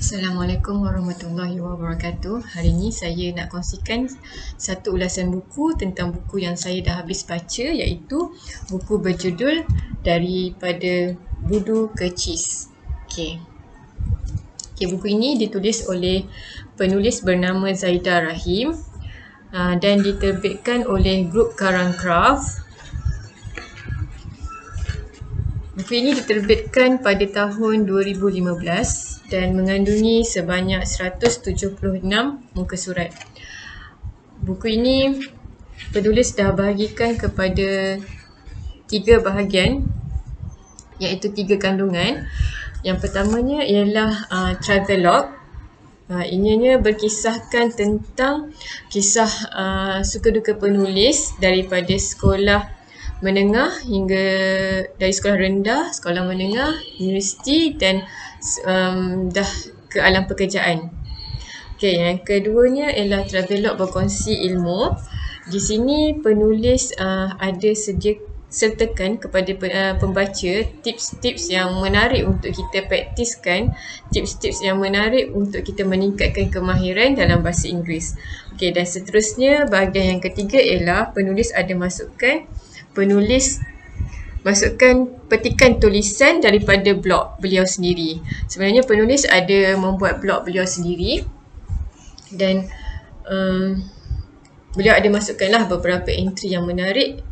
Assalamualaikum warahmatullahi wabarakatuh. Hari ini saya nak kongsikan satu ulasan buku tentang buku yang saya dah habis baca, iaitu buku berjudul Daripada Budu ke Cheese. Buku ini ditulis oleh penulis bernama Zaidah Rahim dan diterbitkan oleh Grup Karang Craft. Buku ini diterbitkan pada tahun 2015 dan mengandungi sebanyak 176 muka surat. Buku ini penulis dah bahagikan kepada 3 bahagian, iaitu 3 kandungan. Yang pertamanya ialah travelogue. Ianya berkisahkan tentang kisah suka duka penulis daripada sekolah menengah hingga dari sekolah rendah, sekolah menengah, universiti dan dah ke alam pekerjaan. Yang keduanya ialah travelogue berkongsi ilmu. Di sini penulis ada sertakan kepada pembaca tips-tips yang menarik untuk kita praktiskan, tips-tips yang menarik untuk kita meningkatkan kemahiran dalam bahasa Inggeris. Dan seterusnya, bahagian yang ketiga ialah penulis ada masukkan petikan tulisan daripada blog beliau sendiri. Sebenarnya penulis ada membuat blog beliau sendiri dan beliau ada masukkanlah beberapa entry yang menarik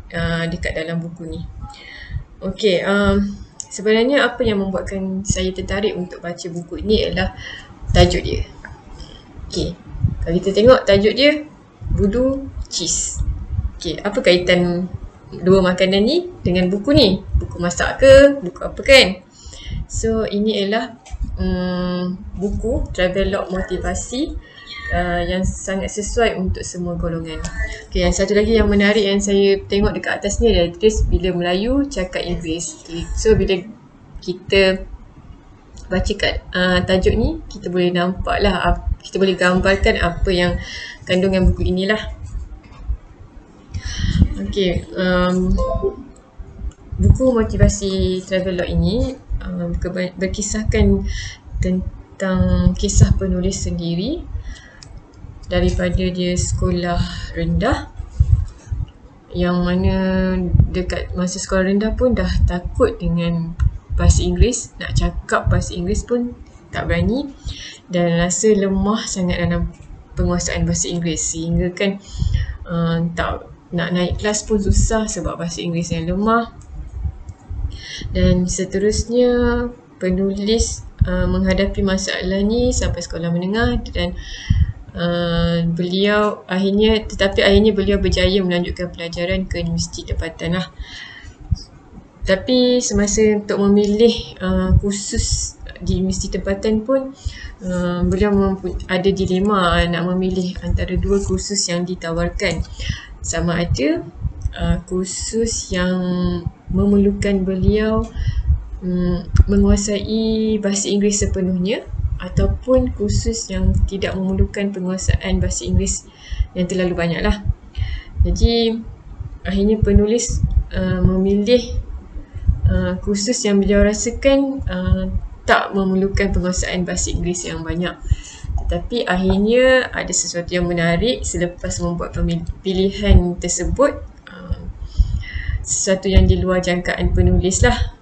dekat dalam buku ni. Sebenarnya apa yang membuatkan saya tertarik untuk baca buku ni ialah tajuk dia. Kalau kita tengok tajuk dia, Budu Cheese. Apa kaitan dua makanan ni dengan buku ni? Buku masak ke? Buku apa kan? So ini ialah buku travelogue motivasi yang sangat sesuai untuk semua golongan. Yang satu lagi yang menarik yang saya tengok dekat atas ni adalah tulis bila Melayu cakap Inggeris. So bila kita baca kat tajuk ni, kita boleh nampak lah, kita boleh gambarkan apa yang kandungan buku inilah. Buku motivasi travelogue ini berkisahkan tentang kisah penulis sendiri daripada dia sekolah rendah, yang mana dekat masa sekolah rendah pun dah takut dengan bahasa Inggeris, nak cakap bahasa Inggeris pun tak berani dan rasa lemah sangat dalam penguasaan bahasa Inggeris, sehingga kan nak naik kelas pun susah sebab bahasa Inggeris yang lemah. Dan seterusnya penulis menghadapi masalah ni sampai sekolah menengah dan akhirnya beliau berjaya melanjutkan pelajaran ke universiti tempatan lah. Tapi semasa untuk memilih kursus di universiti tempatan pun beliau ada dilema nak memilih antara 2 kursus yang ditawarkan. Sama ada kursus yang memerlukan beliau menguasai bahasa Inggeris sepenuhnya, ataupun kursus yang tidak memerlukan penguasaan bahasa Inggeris yang terlalu banyak lah. Jadi akhirnya penulis memilih kursus yang beliau rasakan tak memerlukan penguasaan bahasa Inggeris yang banyak. Tetapi akhirnya ada sesuatu yang menarik selepas membuat pilihan tersebut, sesuatu yang di luar jangkaan penulis lah.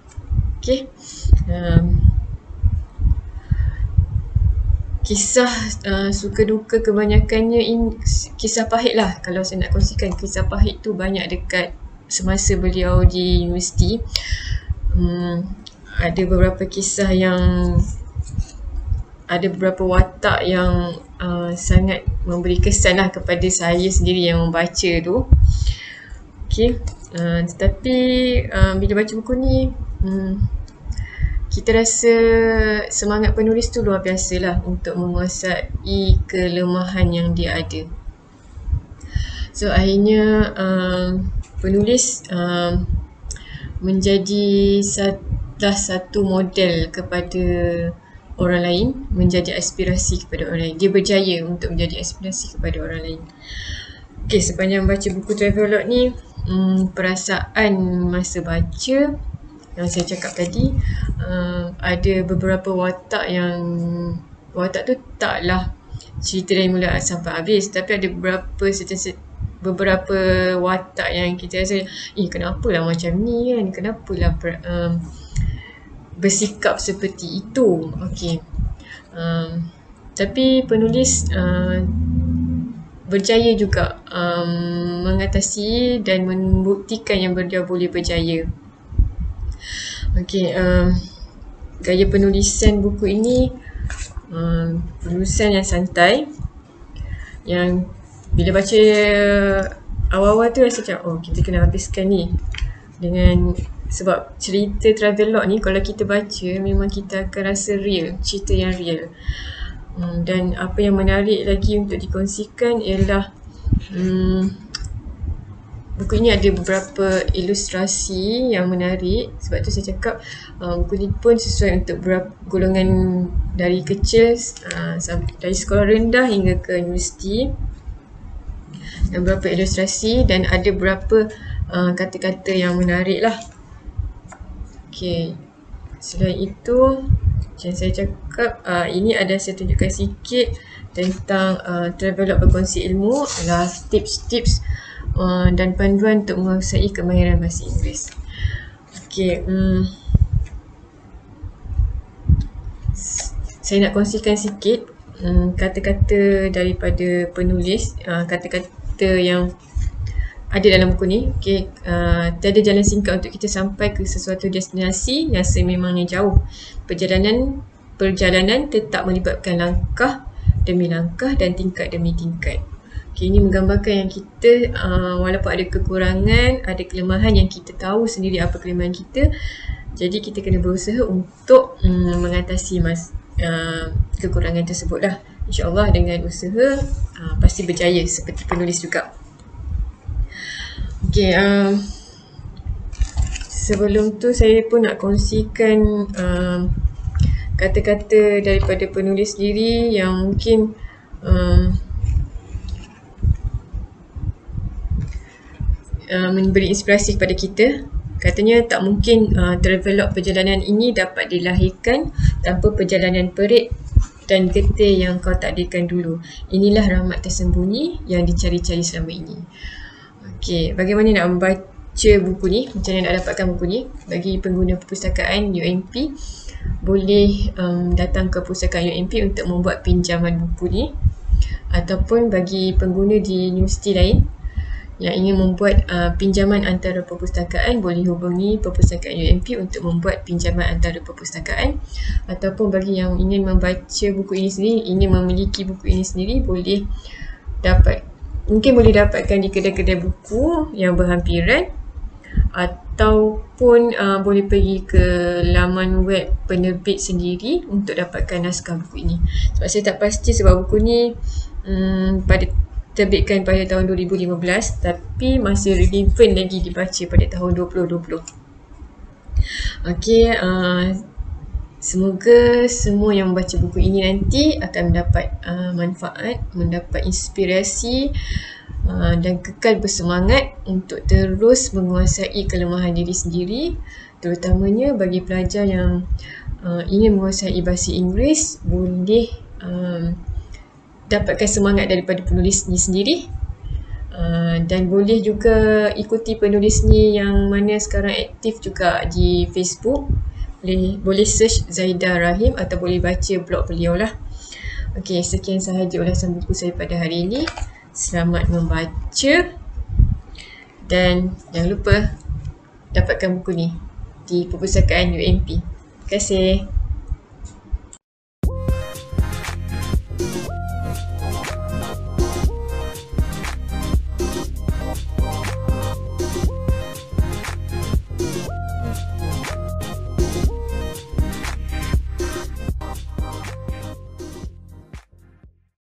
Kisah suka duka kebanyakannya kisah pahit lah. Kalau saya nak kongsikan, kisah pahit tu banyak dekat semasa beliau di universiti. Ada beberapa kisah yang ada beberapa watak yang sangat memberi kesan lah kepada saya sendiri yang membaca tu. Tetapi bila baca buku ni, kita rasa semangat penulis tu luar biasa lah untuk menguasai kelemahan yang dia ada. So akhirnya penulis menjadi salah satu model kepada orang lain, menjadi aspirasi kepada orang lain. Dia berjaya untuk menjadi aspirasi kepada orang lain. Sepanjang baca buku travelogue ni, perasaan masa baca yang saya cakap tadi, ada beberapa watak yang watak tu taklah cerita dari mula sampai habis, tapi ada beberapa watak yang kita rasa kenapalah macam ni kan, kenapalah bersikap seperti itu. Okey. Tapi penulis berjaya juga mengatasi dan membuktikan yang dia boleh berjaya. Okey, gaya penulisan buku ini penulisan yang santai, yang bila baca awal-awal tu rasa macam kita kena habiskan ni, dengan sebab cerita travelog ni kalau kita baca memang kita akan rasa real, cerita yang real. Dan apa yang menarik lagi untuk dikongsikan ialah buku ini ada beberapa ilustrasi yang menarik. Sebab tu saya cakap buku ni pun sesuai untuk beberapa golongan dari kecil, dari sekolah rendah hingga ke universiti. Dan beberapa ilustrasi dan ada beberapa kata-kata yang menarik lah. Okay. Selain itu, macam saya cakap, ini ada saya tunjukkan sikit tentang travelog berkongsi ilmu, adalah tips-tips dan panduan untuk menguasai kemahiran bahasa Inggeris. Okay, saya nak kongsikan sikit kata-kata daripada penulis, kata-kata yang ada dalam buku ni. Okay, tiada jalan singkat untuk kita sampai ke sesuatu destinasi yang sememangnya jauh. Perjalanan tetap melibatkan langkah demi langkah dan tingkat demi tingkat. Okay, ini menggambarkan yang kita walaupun ada kekurangan, ada kelemahan yang kita tahu sendiri apa kelemahan kita. Jadi kita kena berusaha untuk mengatasi kekurangan tersebut lah. InsyaAllah dengan usaha pasti berjaya seperti penulis juga. Okay, sebelum tu saya pun nak kongsikan kata-kata daripada penulis sendiri yang mungkin memberi inspirasi kepada kita. Katanya tak mungkin travelog perjalanan ini dapat dilahirkan tanpa perjalanan perit dan getih yang kau takdirkan dulu. Inilah rahmat tersembunyi yang dicari-cari selama ini. Okey, bagaimana nak membaca buku ni? Macam mana nak dapatkan buku ni? Bagi pengguna perpustakaan UMP, boleh datang ke perpustakaan UMP untuk membuat pinjaman buku ni. Ataupun bagi pengguna di universiti lain yang ingin membuat pinjaman antara perpustakaan, boleh hubungi perpustakaan UMP untuk membuat pinjaman antara perpustakaan. Ataupun bagi yang ingin membaca buku ini sendiri, ingin memiliki buku ini sendiri, mungkin boleh dapatkan di kedai-kedai buku yang berhampiran, ataupun boleh pergi ke laman web penerbit sendiri untuk dapatkan naskah buku ini. Sebab saya tak pasti, sebab buku ni terbitkan pada tahun 2015 tapi masih relevan lagi dibaca pada tahun 2020. Okey, semoga semua yang membaca buku ini nanti akan mendapat manfaat, mendapat inspirasi dan kekal bersemangat untuk terus menguasai kelemahan diri sendiri, terutamanya bagi pelajar yang ingin menguasai bahasa Inggeris. Boleh dapatkan semangat daripada penulis ni sendiri, dan boleh juga ikuti penulis ni yang mana sekarang aktif juga di Facebook. Boleh search Zaidah Rahim atau boleh baca blog beliau lah. Okey, sekian sahaja ulasan buku saya pada hari ini. Selamat membaca dan jangan lupa dapatkan buku ni di perpustakaan UMP. Terima kasih.